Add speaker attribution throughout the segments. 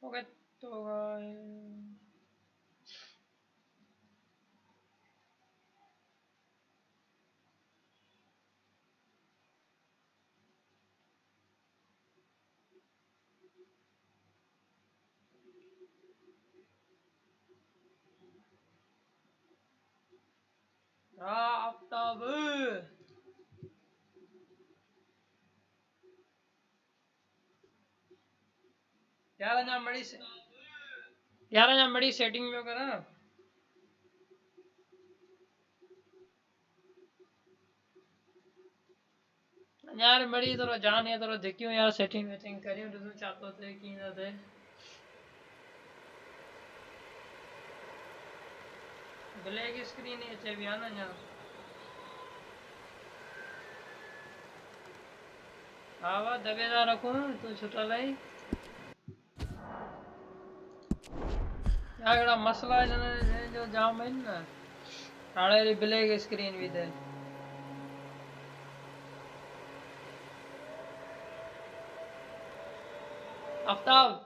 Speaker 1: Okay तो आफ्ताब यार ഞാൻ बड़ी सेटिंग में करा यार बड़ी तो जान है तो देखियो यार सेटिंग वेटिंग करियो तो चाहतो थे कि ना थे ब्लैक स्क्रीन है चे भी आना यार आवा दबेदार रखूं तो छुटा लाई यार मसला है जो जाम है ना साढ़े ब्लैक स्क्रीन भी दे आफ्ताब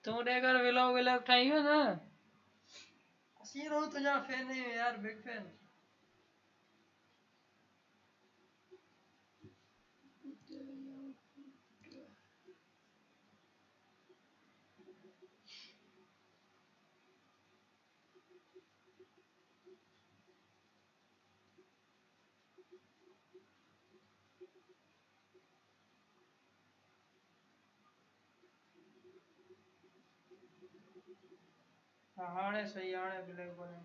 Speaker 1: तुम अगर व्लॉग व्लॉग उठाइयो ना सी रो तुझा फैन है यार बिग फैन हाणे सही हाणे ब्लैक बने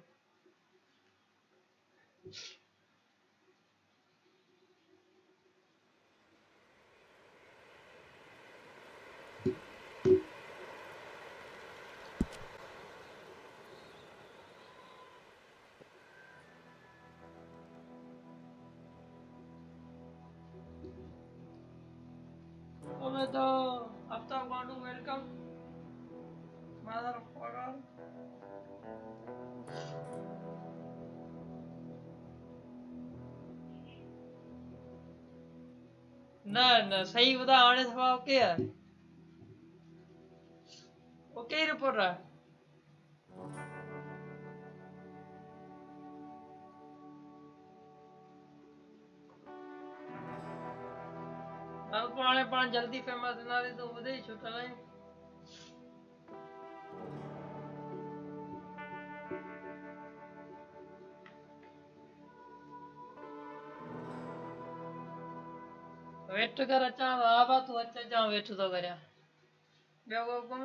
Speaker 1: ओमे तो आफ्ताब वांडू वेलकम motherfucker ना ना सही बता आने सवा ओके है ओके ही रिपोर्ट रहा अब पाने पान जल्दी फेमस ना दे तो उदे छुटा लाई वेट कर अच्छा आवा तू अच्छा जा वेट तो करया बेगो को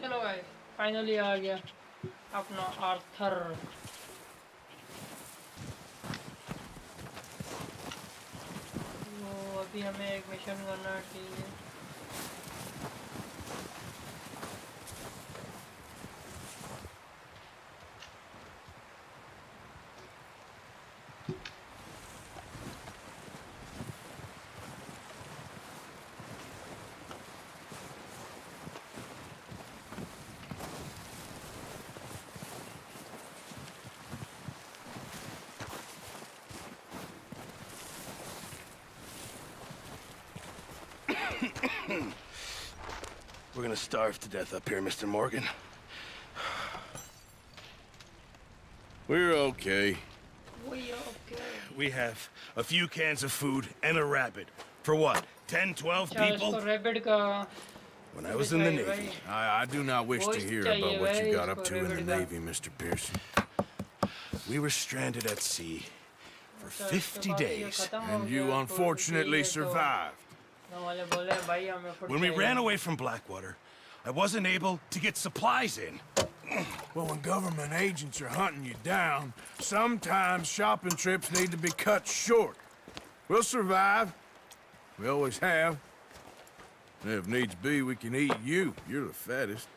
Speaker 1: चलो भाई फाइनली आ गया अपना आर्थर तो अभी हमें एक मिशन करना चाहिए
Speaker 2: We're gonna starve to death up here, Mr. Morgan. We're okay.
Speaker 1: We okay.
Speaker 2: We have a few cans of food and a rabbit. For what? 10, 12
Speaker 1: अच्छा
Speaker 2: people?
Speaker 1: इसको रैबिट का
Speaker 2: When I was in the
Speaker 1: चाहिए
Speaker 2: Navy,
Speaker 1: भाई
Speaker 3: I do not wish to
Speaker 1: Voice
Speaker 3: hear
Speaker 1: चाहिए
Speaker 3: about what you
Speaker 1: भाई
Speaker 3: got up
Speaker 1: इसको
Speaker 3: to in the
Speaker 1: rabbit का
Speaker 3: Navy, Mr. Pearson.
Speaker 2: we were stranded at sea for
Speaker 1: अच्छा इसके
Speaker 2: 50
Speaker 1: बाद ये
Speaker 2: days.
Speaker 1: खत्म हो
Speaker 3: And
Speaker 1: गया
Speaker 3: you
Speaker 1: तो
Speaker 3: unfortunately
Speaker 1: ठीक है तो
Speaker 3: survived.
Speaker 1: गाँव वाले बोले भाई हमें फुट
Speaker 2: When we ran
Speaker 1: चाहिए
Speaker 2: away from Blackwater, I wasn't able to get supplies in.
Speaker 3: Well, when government agents are hunting you down, sometimes shopping trips need to be cut short. We'll survive. We always have. And if needs be, we can eat you. You're the fattest.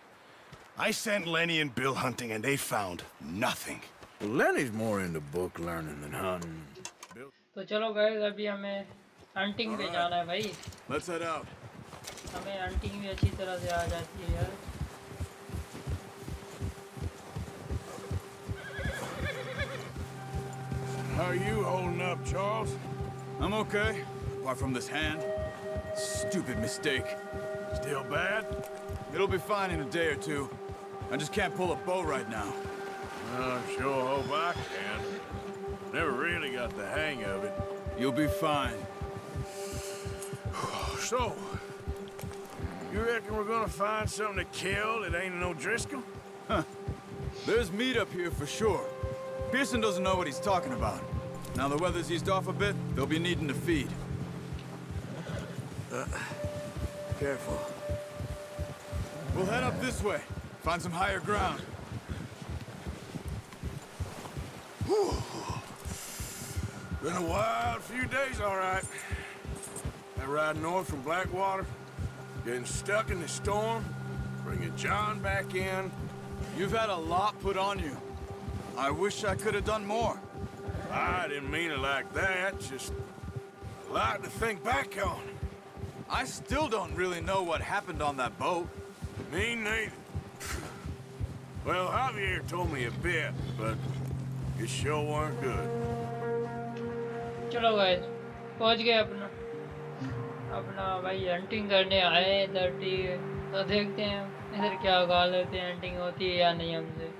Speaker 2: I sent Lenny and Bill hunting, and they found nothing.
Speaker 3: Well, Lenny's more into book learning than hunting. Bill...
Speaker 1: तो चलो guys अभी हमें hunting पे जाना है भाई
Speaker 3: Let's head out.
Speaker 1: हमें hunting भी अच्छी तरह से आ जाती है यार
Speaker 3: How are you holding up, Charles?
Speaker 4: I'm okay, apart from this hand. Stupid mistake.
Speaker 3: Still bad?
Speaker 4: It'll be fine in a day or two. I just can't pull a bow right now.
Speaker 3: I sure hope I can. Never really got the hang of it.
Speaker 4: You'll be fine.
Speaker 3: So, you reckon we're gonna find something to kill that ain't no Driscoll?
Speaker 4: There's meat up here for sure. Pearson doesn't know what he's talking about. Now the weather's eased off a bit, they'll be needing to feed. Careful. We'll head up this way. Find some higher ground.
Speaker 3: Whew. Been a wild few days, all right. That ride north from Blackwater, getting stuck in the storm, bringing John back in.
Speaker 4: You've had a lot put on you. I wish I could have done more.
Speaker 3: I didn't mean it like that, just a lot to think back on.
Speaker 4: I still don't really know what happened on that boat.
Speaker 3: Me neither. Well, Javier told me a bit, but it sure weren't good.
Speaker 1: चलो guys पहुंच गए अपना अपना भाई hunting करने आए हैं इधर ठीक है तो देखते हैं इधर क्या गा लेते हैं हंटिंग होती है या नहीं हमसे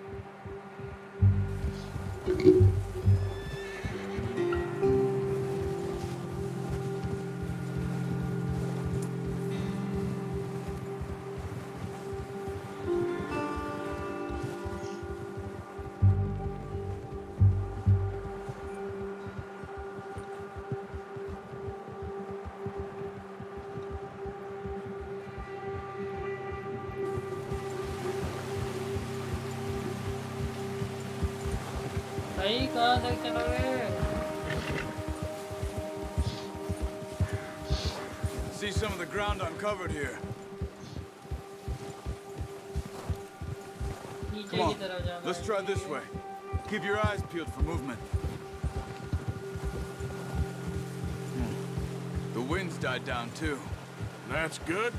Speaker 1: भाई कहाँ तक चलोगे
Speaker 4: See some of the ground uncovered here.
Speaker 1: नीचे
Speaker 4: Come
Speaker 1: की
Speaker 4: on,
Speaker 1: तरफ जाना
Speaker 4: let's
Speaker 1: है।
Speaker 4: try this way. Keep your eyes peeled for movement. The wind's died down too.
Speaker 3: That's good.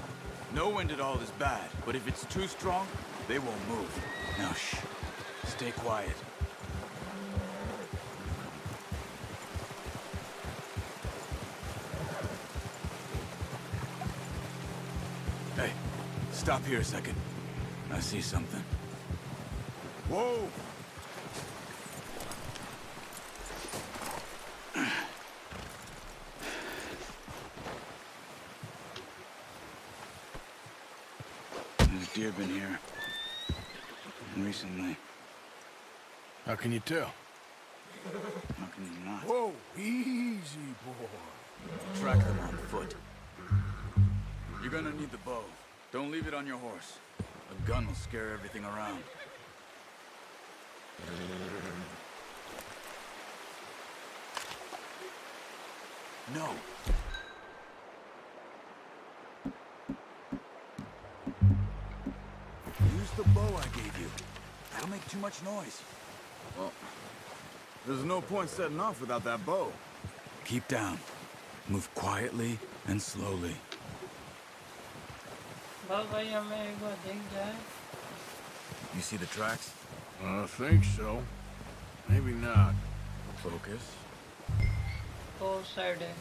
Speaker 4: No wind at all is bad, but if it's too strong, they won't move. Now shh, stay quiet. Hey, stop here a second. I see something.
Speaker 3: Whoa!
Speaker 4: There's deer been here. Recently.
Speaker 3: How can you tell?
Speaker 4: How can you not?
Speaker 3: Whoa, easy, boy.
Speaker 4: Track them on foot. You're gonna need the bow. Don't leave it on your horse. A gun will scare everything around. No. Use the bow I gave you. That'll make too much noise. Well, there's no point setting off without that bow. Keep down. Move quietly and slowly.
Speaker 1: बस भाई हमें एक बार देख जाए
Speaker 4: You see the tracks?
Speaker 3: I think so. Maybe not.
Speaker 4: Focus.
Speaker 1: तो side है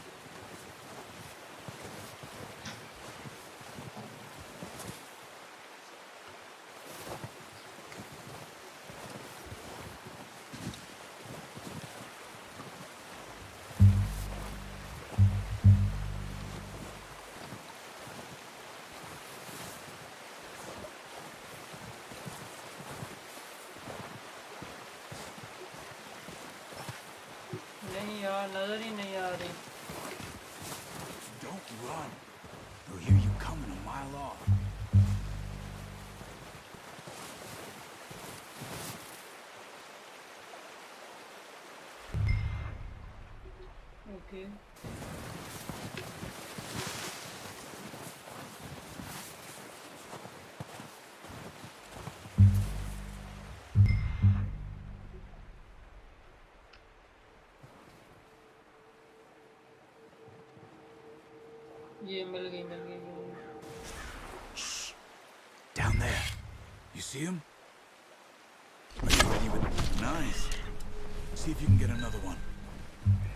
Speaker 4: outlaw.
Speaker 1: Okay. ये मिल गई मिल गई मिल गई।
Speaker 4: Down there. You see him? Are you ready with... Nice. See if you can get another one.
Speaker 1: Okay.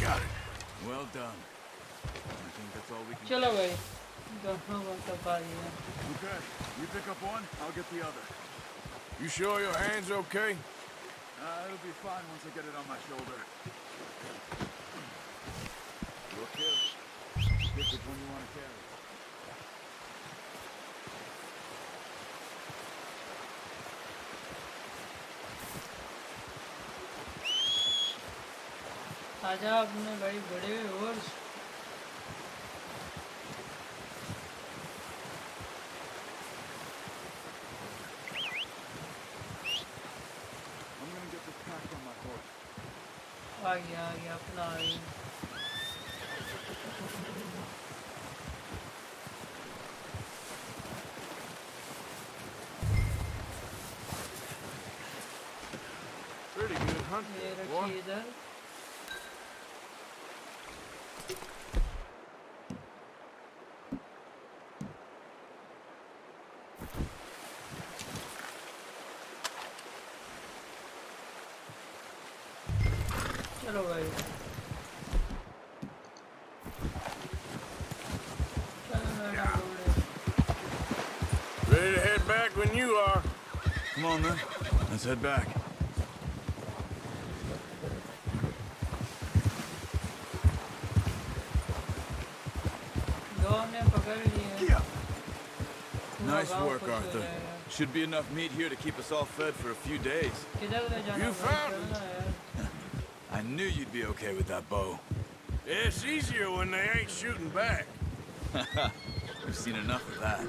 Speaker 3: Got it.
Speaker 4: Well done. I think that's all we can...
Speaker 1: चलो भाई दोनों को तपा दिया।
Speaker 4: Okay, you pick up one, I'll get the other.
Speaker 3: You sure your hand's okay?
Speaker 4: It'll be fine once I get it on my shoulder. Look here. Pick which one you want to carry.
Speaker 1: आजा अपने भाई बड़े और
Speaker 4: I'm gonna get this pack on my horse.
Speaker 1: आ गया अपना आ गया।
Speaker 3: Pretty good hunt,
Speaker 1: ये
Speaker 3: boy.
Speaker 1: रखिए इधर। चलो भाई चलो मैडम दौड़े।
Speaker 3: Ready to head back when you are.
Speaker 4: Come on, then. Let's head back.
Speaker 1: दो ने पकड़ लिए।
Speaker 4: Nice work, Arthur. Should be enough meat here to keep us all fed for a few days.
Speaker 1: किधर ले जाना
Speaker 3: You
Speaker 1: भाई,
Speaker 3: found
Speaker 1: चलना यार।
Speaker 4: I knew you'd be okay with that bow.
Speaker 3: It's easier when they ain't shooting back.
Speaker 4: We've seen enough of that.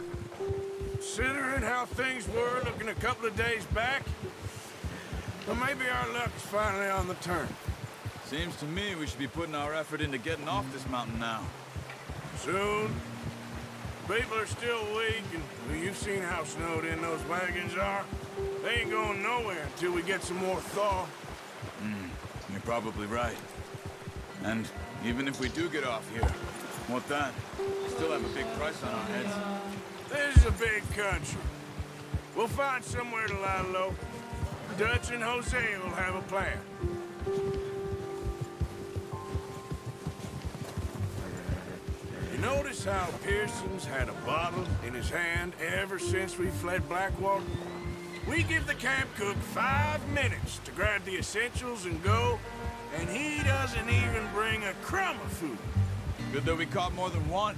Speaker 3: Considering how things were looking a couple of days back, well, maybe our luck's finally on the turn.
Speaker 4: Seems to me we should be putting our effort into getting off this mountain now.
Speaker 3: Soon. People are still weak, and well, you've seen how snowed in those wagons are. They ain't going nowhere until we get some more thaw.
Speaker 4: You're probably right. And even if we do get off here, what then? We still have a big price on our heads.
Speaker 3: This is a big country. We'll find somewhere to lie low. Dutch and Jose will have a plan. You notice how Pearson's had a bottle in his hand ever since we fled Blackwater? We give the camp cook 5 minutes to grab the essentials and go, and he doesn't even bring a crumb of food.
Speaker 4: Good that we caught more than one.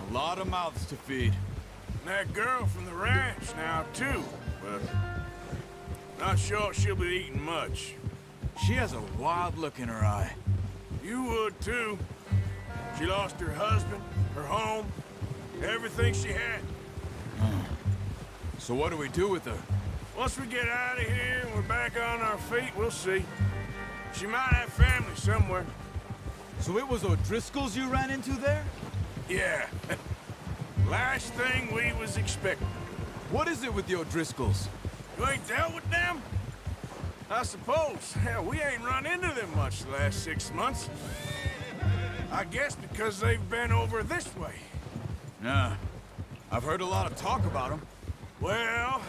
Speaker 4: A lot of mouths to feed.
Speaker 3: And that girl from the ranch now, too, but not sure she'll be eating much.
Speaker 4: She has a wild look in her eye.
Speaker 3: You would, too. She lost her husband, her home, everything she had.
Speaker 4: So what do we do with her?
Speaker 3: Once we get out of here and we're back on our feet, we'll see. She might have family somewhere.
Speaker 4: So it was O'Driscoll's you ran into there?
Speaker 3: Yeah. Last thing we was expecting.
Speaker 4: What is it with the O'Driscolls?
Speaker 3: You ain't dealt with them? I suppose. Hell, we ain't run into them much the last 6 months. I guess because they've been over this way.
Speaker 4: Yeah. I've heard a lot of talk about them.
Speaker 3: Well,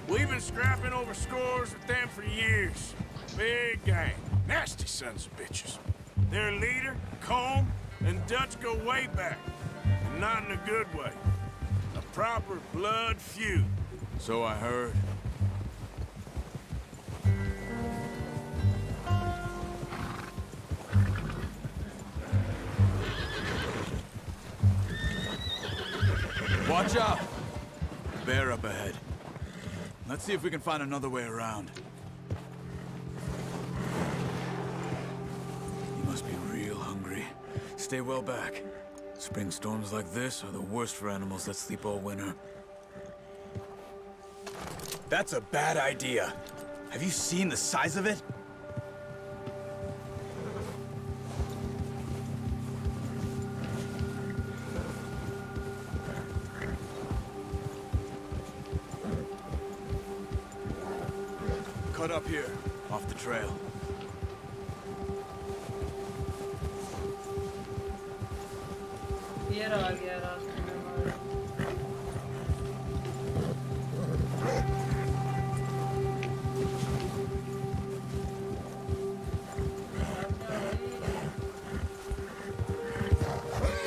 Speaker 3: we've been scrapping over scores with them for years. Big gang. Nasty sons of bitches. Their leader, Combe, and Dutch go way back. And not in a good way. A proper blood feud.
Speaker 4: So I heard. Watch out! Bear up ahead. Let's see if we can find another way around. You must be real hungry. Stay well back. Spring storms like this are the worst for animals that sleep all winter. That's a bad idea. Have you seen the size of it? Cut up here, off the trail.
Speaker 1: ये रहा गया रास्ते में हमारे।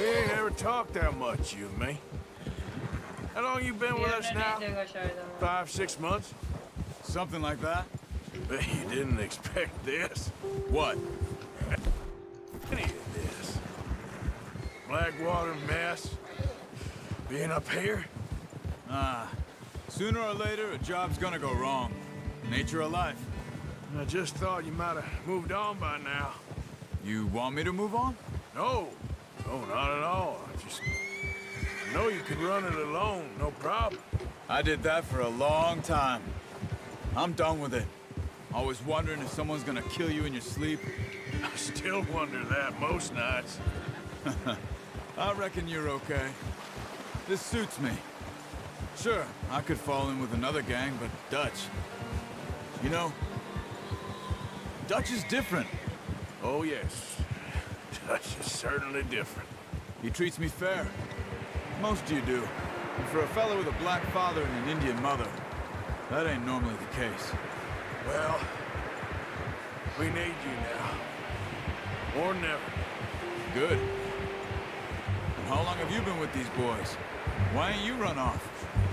Speaker 3: We ain't ever talked that much, you and me. How long you been with
Speaker 1: ये
Speaker 3: us
Speaker 1: हमने
Speaker 3: now?
Speaker 1: नहीं देखा शायद हमें।
Speaker 3: 5, 6 months?
Speaker 4: Something like that?
Speaker 3: Bet you didn't expect this.
Speaker 4: What?
Speaker 3: Any of this. Blackwater mess. Being up here?
Speaker 4: Sooner or later, a job's gonna go wrong. Nature of life.
Speaker 3: I just thought you might have moved on by now.
Speaker 4: You want me to move on?
Speaker 3: No. No, not at all. I just know you could run it alone, no problem.
Speaker 4: I did that for a long time. I'm done with it. Always wondering if someone's gonna kill you in your sleep.
Speaker 3: I still wonder that most nights.
Speaker 4: I reckon you're okay. This suits me. Sure, I could fall in with another gang, but Dutch... You know, Dutch is different.
Speaker 3: Oh, yes. Dutch is certainly different.
Speaker 4: He treats me fair. Most of you do. And for a fella with a black father and an Indian mother, that ain't normally the case.
Speaker 3: Well, we need you now. More than ever.
Speaker 4: Good. And how long have you been with these boys? Why ain't you run off?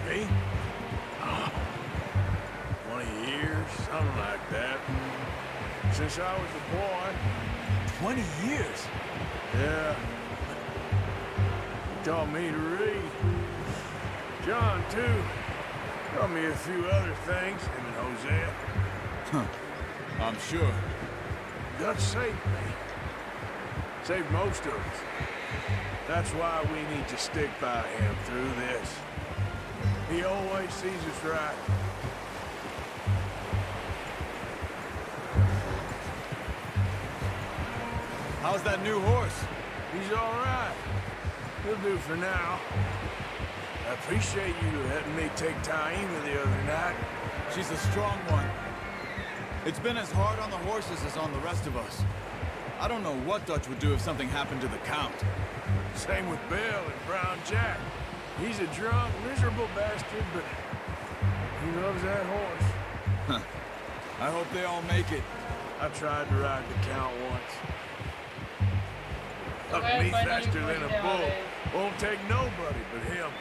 Speaker 3: Me? 20 years, something like that. Since I was a boy.
Speaker 4: 20 years?
Speaker 3: Yeah. He taught me to read. John, too. Taught me a few other things, him and Hosea.
Speaker 4: Huh. I'm sure.
Speaker 3: Dutch saved me. Saved most of us. That's why we need to stick by him through this. He always sees us right.
Speaker 4: How's that new horse?
Speaker 3: He's all right. He'll do for now. I appreciate you letting me take Taima the other night.
Speaker 4: She's a strong one. It's been as hard on the horses as on the rest of us. I don't know what Dutch would do if something happened to the Count.
Speaker 3: Same with Bill and Brown Jack. He's a drunk, miserable bastard, but he loves that horse.
Speaker 4: Huh. I hope they all make it.
Speaker 3: I tried to ride the Count once. Up
Speaker 1: Okay,
Speaker 3: me
Speaker 1: finally
Speaker 3: faster than a
Speaker 1: put it
Speaker 3: bull.
Speaker 1: down,
Speaker 3: Won't take nobody but him.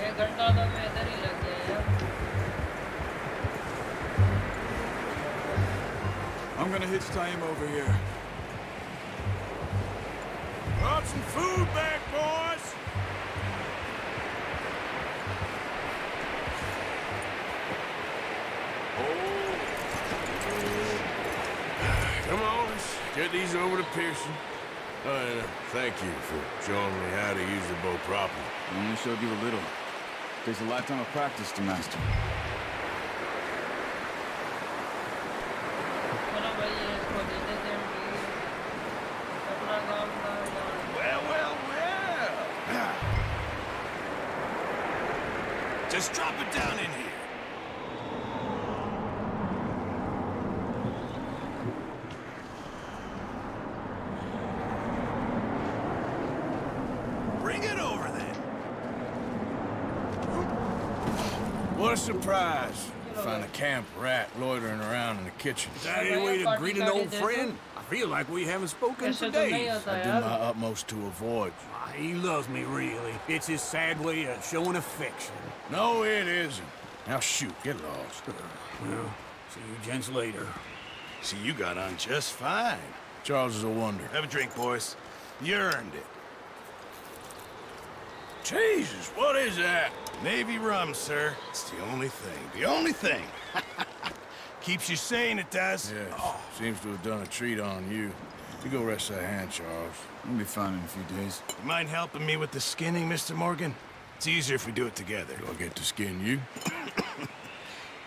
Speaker 1: ये घंटा तो मैं इधर ही लग गया यार।
Speaker 4: I'm gonna hitch Taima over here.
Speaker 3: Brought some food back, boys! Come on, let's get these over to Pearson. And thank you for showing me how to use the bow properly.
Speaker 4: I only showed you a little. Takes a lifetime of practice to master.
Speaker 1: चलो भाई ये इसको दे देते हैं अपना काम का
Speaker 3: Well, well, well!
Speaker 2: Just drop it down in here. Bring it over then.
Speaker 3: What a surprise. Find a camp rat loitering around in the kitchen.
Speaker 5: Is that any way to greet an old friend? I feel like we haven't spoken for days.
Speaker 3: I did my utmost to avoid you.
Speaker 5: He loves me, really. It's his sad way of showing affection.
Speaker 3: No, it isn't. Now shoot, get lost.
Speaker 5: Well, see you gents later.
Speaker 2: See, you got on just fine.
Speaker 3: Charles is a wonder.
Speaker 2: Have a drink, boys. You earned it.
Speaker 3: Jesus, what is that?
Speaker 2: Navy rum, sir. It's the only thing. The only thing. Keeps you sane, it does.
Speaker 3: Yes, seems to have done a treat on you. You go rest that hand, Charles.
Speaker 4: We'll be fine in a few days.
Speaker 2: You mind helping me with the skinning, Mr. Morgan? It's easier if we do it together.
Speaker 3: Do I get to skin you?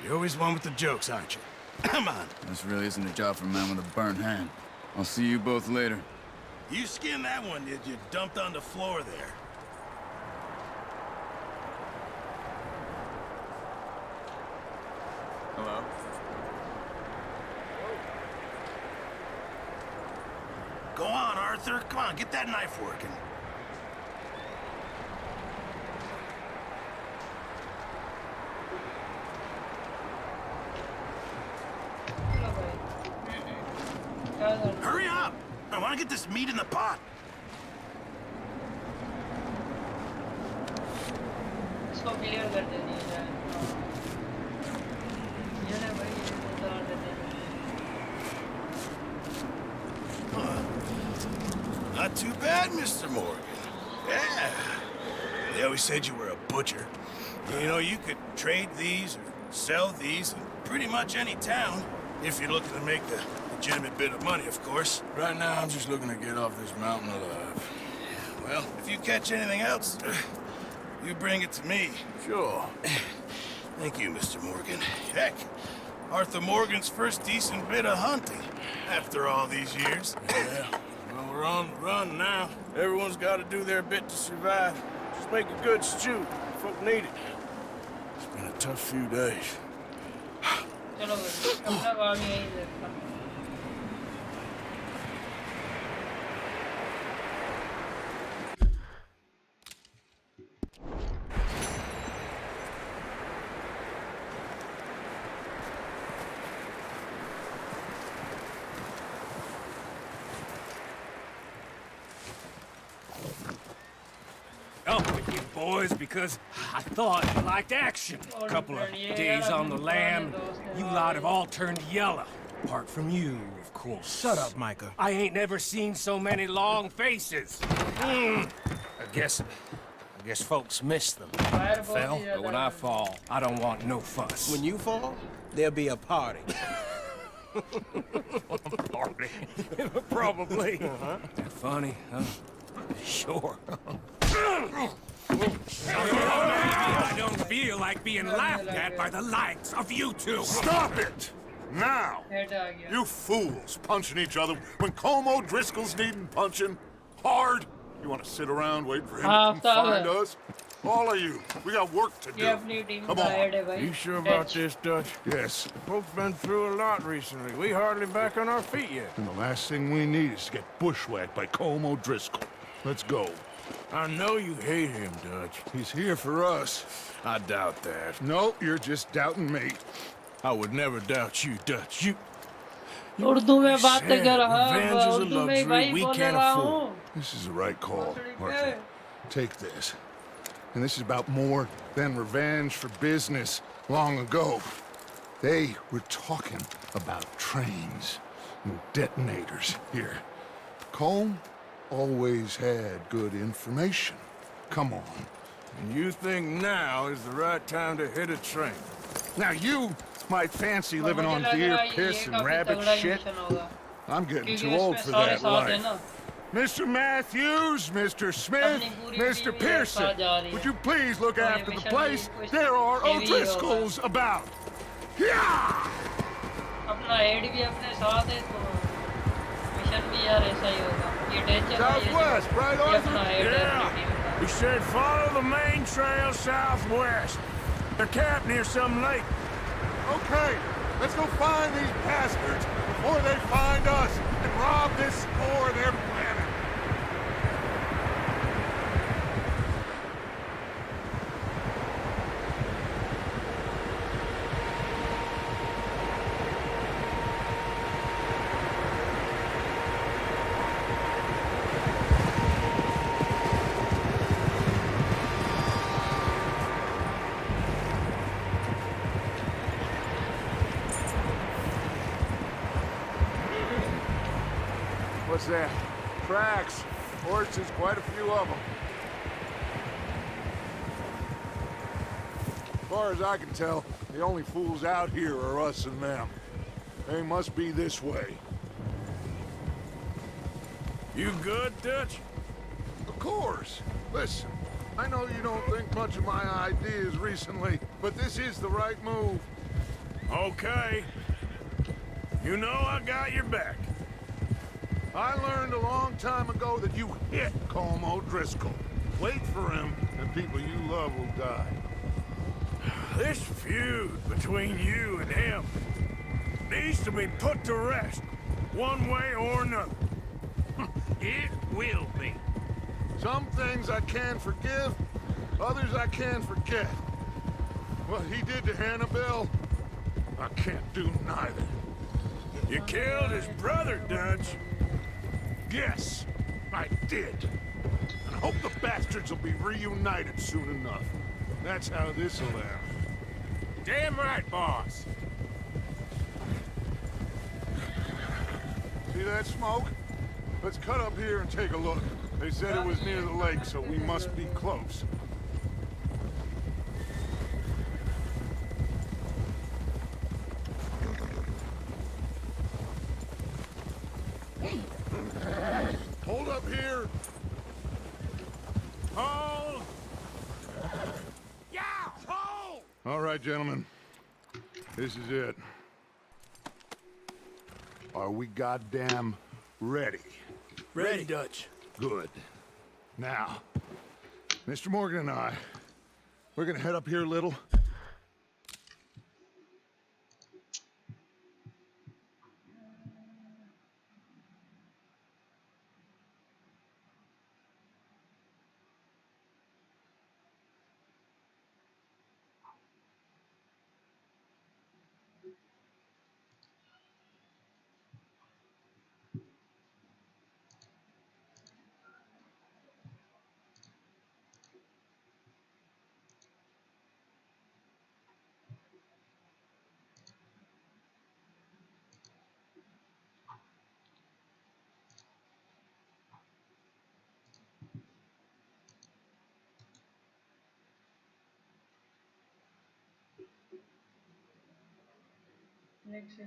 Speaker 2: You're always one with the jokes, aren't you? Come on.
Speaker 4: This really isn't a job for a man with a burnt hand. I'll see you both later.
Speaker 2: You skinned that one you dumped on the floor there.
Speaker 4: Hello?
Speaker 2: Go on, Arthur. Come on, get that knife working. Hurry up! I want to get this meat in the pot.
Speaker 1: इसको clear कर देनी है ये ना भाई ये उतार देते हैं
Speaker 2: Not too bad, Mr. Morgan. Yeah. They always said you were a butcher. You know, you could trade these or sell these in pretty much any town, if you're looking to make a legitimate bit of money, of course.
Speaker 3: Right now, I'm just looking to get off this mountain alive.
Speaker 2: Well, if you catch anything else, you bring it to me.
Speaker 3: Sure.
Speaker 2: Thank you, Mr. Morgan. Heck, Arthur Morgan's first decent bit of hunting after all these years.
Speaker 3: Yeah. Well, we're on the run now. Everyone's got to do their bit to survive. Just make a good stew. Folk need it. It's been a tough few days.
Speaker 1: चलो भाई अपना काम यही देखता
Speaker 5: Up with you boys because I thought you liked action. A couple of days on the lam, you lot have all turned yellow. Apart from you, of course.
Speaker 6: Shut up, Micah.
Speaker 5: I ain't never seen so many long faces. I guess folks miss them.
Speaker 1: Fire
Speaker 5: Fell, but when I fall, I don't want no fuss.
Speaker 6: When you fall, there'll be a party.
Speaker 5: Party. Probably. Funny, huh? Sure. I don't feel like being laughed at by the likes of you two.
Speaker 7: Stop it! Now!
Speaker 1: Head आ गया
Speaker 7: You fools punching each other when Como Driscoll's needing punching. Hard! You want to sit around waiting for him to come find us? All of you, we got work to
Speaker 1: ये
Speaker 7: do.
Speaker 1: अपनी team
Speaker 7: Come
Speaker 1: का
Speaker 7: on.
Speaker 1: Head है भाई
Speaker 3: You sure about this, Dutch?
Speaker 7: Yes.
Speaker 3: Folks been through a lot recently. We hardly back on our feet yet.
Speaker 7: And the last thing we need is to get bushwhacked by Como Driscoll. Let's go.
Speaker 3: I know you hate him, Dutch.
Speaker 7: He's here for us.
Speaker 3: I doubt that.
Speaker 7: No, you're just doubting me.
Speaker 3: I would never doubt you, Dutch. You
Speaker 1: Urdu में बात
Speaker 3: said
Speaker 1: कर रहा
Speaker 3: revenge is a
Speaker 1: Urdu में
Speaker 3: luxury
Speaker 1: भाई
Speaker 3: we
Speaker 1: बोल
Speaker 3: can't
Speaker 1: रहा
Speaker 3: afford.
Speaker 1: हूँ
Speaker 7: This is the right call,
Speaker 1: Arthur.
Speaker 7: Arthur. Take this. And this is about more than revenge for business long ago. They were talking about trains and detonators here. Colm always had good information. Come on.
Speaker 3: And you think now is the right time to hit a train?
Speaker 7: Now you might fancy living on deer piss and rabbit shit. I'm getting too old for that life. Mr. Matthews, Mr. Smith, Mr. Pearson, would you please look after the place? There are O'Driscolls about. Yeah!
Speaker 1: अपना head भी अपने साथ है तो mission भी यार ऐसा ही होगा ये डेंजर है ये
Speaker 7: Southwest, right,
Speaker 1: ये
Speaker 7: Arthur?
Speaker 1: अपना हेड है
Speaker 3: Yeah.
Speaker 1: अपनी टीम का
Speaker 3: We said follow the main trail southwest. They're camped near some lake.
Speaker 7: Okay, let's go find these bastards before they find us and rob this store of their planet. What's that? Tracks. Horses, quite a few of them. As far as I can tell, the only fools out here are us and them. They must be this way.
Speaker 3: You good, Dutch?
Speaker 7: Of course. Listen, I know you don't think much of my ideas recently, but this is the right move.
Speaker 3: Okay. You know I got your back.
Speaker 7: I learned a long time ago that you hit Colm O'Driscoll. Wait for him, and people you love will die.
Speaker 3: This feud between you and him needs to be put to rest, one way or another.
Speaker 5: It will be.
Speaker 7: Some things I can forgive, others I can forget. What he did to Annabelle, I can't do neither.
Speaker 3: You killed his brother, Dutch.
Speaker 7: Yes, I did. And I hope the bastards will be reunited soon enough. That's how this'll end.
Speaker 5: Damn right, boss.
Speaker 7: See that smoke? Let's cut up here and take a look. They said it was near the lake, so we must be close. Hold up here.
Speaker 5: Hold! Yeah, hold!
Speaker 7: All right, gentlemen. This is it. Are we goddamn ready?
Speaker 3: Ready, Dutch.
Speaker 7: Good. Now, Mr. Morgan and I, we're gonna head up here a little.
Speaker 1: Next,